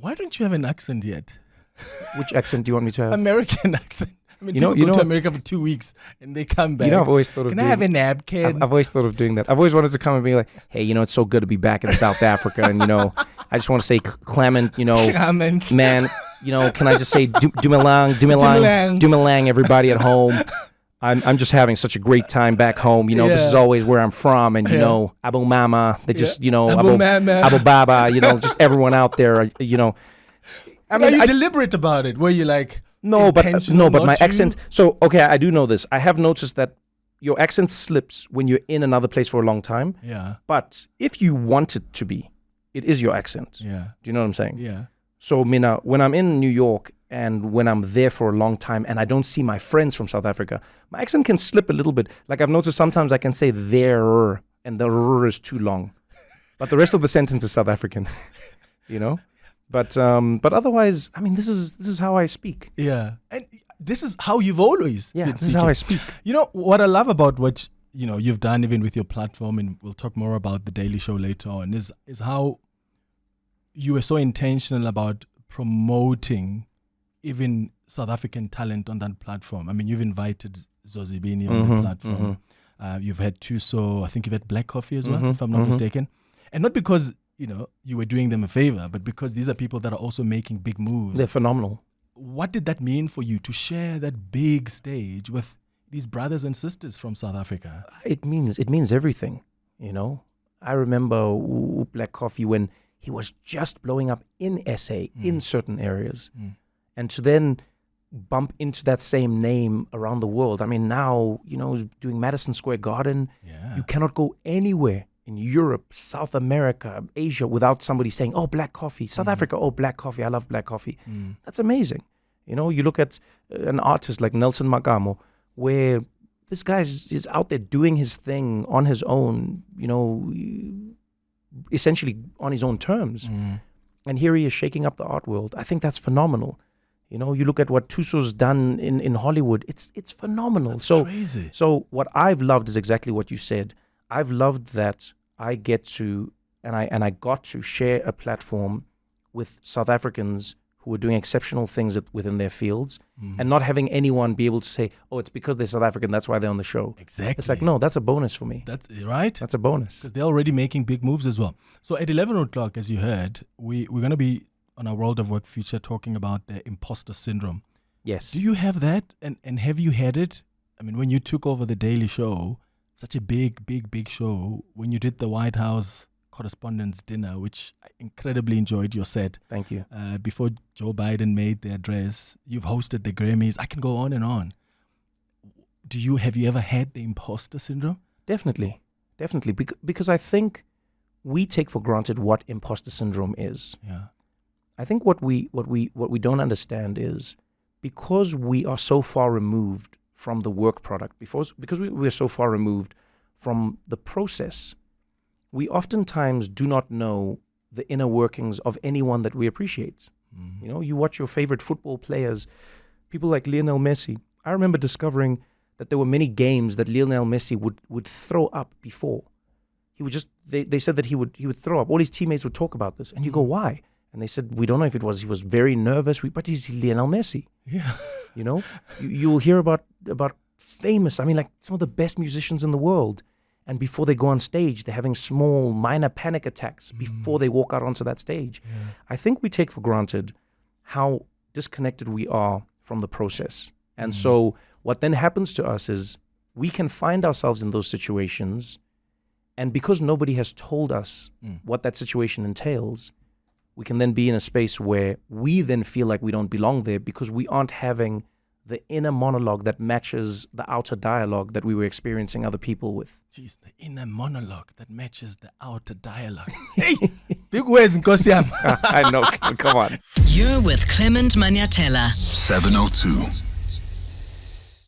Why don't you have an accent yet? Which accent do you want me to have? American accent. I mean, people go to America for 2 weeks and they come back. I've always thought of Can I have a napkin? I've always thought of doing that. I've always wanted to come and be like, hey, it's so good to be back in South Africa. And, I just want to say, Clement, Clement. Man, can I just say, Dumelang, everybody at home. I'm just having such a great time back home. This is always where I'm from. And, Abu Mama, they just, Abu Baba, just everyone out there, I mean, are you deliberate about it? Were you like... No, but my accent. So, okay, I do know this. I have noticed that your accent slips when you're in another place for a long time. Yeah. But if you want it to be, it is your accent. Yeah. Do you know what I'm saying? Yeah. So, Mina, when I'm in New York and when I'm there for a long time and I don't see my friends from South Africa, my accent can slip a little bit. Like I've noticed sometimes I can say there and the r is too long, but the rest of the sentence is South African. But otherwise, I mean, this is how I speak. Yeah, and this is how you've always. Yeah, this is how I speak. What I love about what you've done, even with your platform, and we'll talk more about the Daily Show later on, is how you were so intentional about promoting even South African talent on that platform. I mean, you've invited Zozibini on the platform. You've had Tuso. I think you've had Black Coffee as well, if I'm not mistaken, and not because you were doing them a favor, but because these are people that are also making big moves. They're phenomenal. What did that mean for you to share that big stage with these brothers and sisters from South Africa? It means everything, I remember Black Coffee when he was just blowing up in SA in certain areas. And to then bump into that same name around the world. I mean, now, doing Madison Square Garden, you cannot go anywhere in Europe, South America, Asia, without somebody saying, oh, Black Coffee. South Africa, oh, Black Coffee. I love Black Coffee. That's amazing. You look at an artist like Nelson Magamo, where this guy is out there doing his thing on his own, essentially on his own terms. And here he is shaking up the art world. I think that's phenomenal. You look at what Tuso's done in Hollywood. It's phenomenal. That's crazy. So what I've loved is exactly what you said. I've loved that I get to, and I got to share a platform with South Africans who are doing exceptional things within their fields, and not having anyone be able to say, oh, it's because they're South African, that's why they're on the show. Exactly. It's like, no, that's a bonus for me. That's right. That's a bonus. Because they're already making big moves as well. So at 11 o'clock, as you heard, we're going to be on our World of Work feature talking about the imposter syndrome. Yes. Do you have that? And have you had it? I mean, when you took over the Daily Show, such a big show, when you did the White House Correspondents' Dinner, which I incredibly enjoyed your set. Thank you. Before Joe Biden made the address, you've hosted the Grammys. I can go on and on. Have you ever had the imposter syndrome? Definitely. Because I think we take for granted what imposter syndrome is. Yeah. I think what we don't understand is because we are so far removed from the work product, because we're so far removed from the process, we oftentimes do not know the inner workings of anyone that we appreciate. You watch your favorite football players, people like Lionel Messi. I remember discovering that there were many games that Lionel Messi would throw up before. He would just, they said that he would throw up. All his teammates would talk about this. And you go, why? And they said, we don't know if he was very nervous, but he's Lionel Messi. Yeah. You'll hear about famous, like some of the best musicians in the world. And before they go on stage, they're having small, minor panic attacks before they walk out onto that stage. Yeah. I think we take for granted how disconnected we are from the process. And so what then happens to us is we can find ourselves in those situations. And because nobody has told us what that situation entails, we can then be in a space where we then feel like we don't belong there because we aren't having the inner monologue that matches the outer dialogue that we were experiencing other people with. Jeez, the inner monologue that matches the outer dialogue. Hey, big words, Nkosiam. I know, come on. You're with Clement Manyathela. 702.